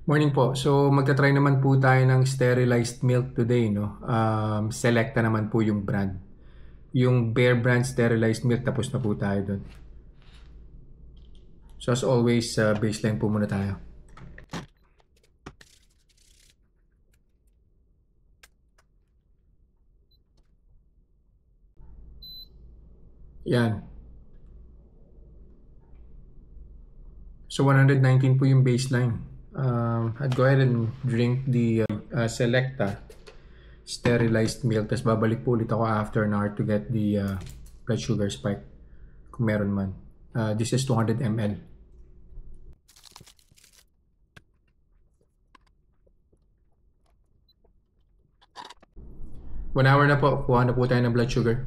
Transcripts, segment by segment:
Morning po. So magta-try naman po tayo ng sterilized milk today, no? Selecta naman po yung brand. Yung Bear Brand sterilized milk, tapos na po tayo dun. So as always, baseline po muna tayo. Yan. So 119 po yung baseline. I'd go ahead and drink the Selecta sterilized milk. Tapos babalik po ulit ako after an hour to get the blood sugar spike kung meron man. This is 200 ml. One hour na po. Kuha na po tayo ng blood sugar.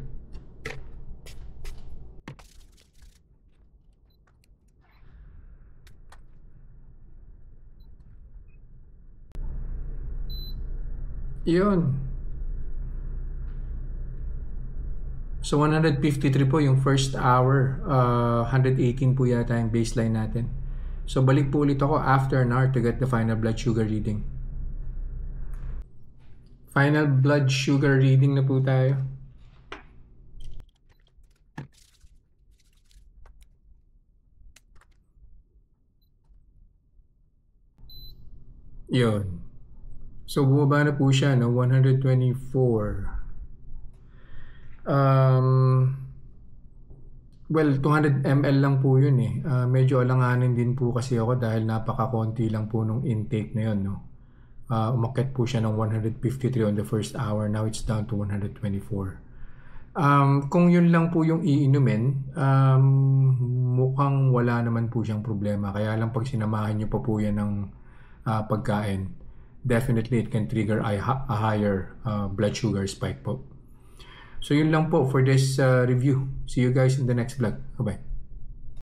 Yun. So 153 po yung first hour. 118 po yata yung baseline natin. So balik po ulit ako after an hour to get the final blood sugar reading. Final blood sugar reading na po tayo. Yun. So bumaba na po siya, no? 124. Well, 200 ml lang po yun eh. Medyo alanganin din po kasi ako dahil napaka-konti lang po nung intake na yun, no? Umakyat po siya ng 153 on the first hour. Now it's down to 124. Kung yun lang po yung iinumin, mukhang wala naman po siyang problema. Kaya lang pag sinamahan nyo pa po yan ng pagkain, definitely it can trigger a higher blood sugar spike po. So yun lang po for this review. See you guys in the next vlog. Bye-bye.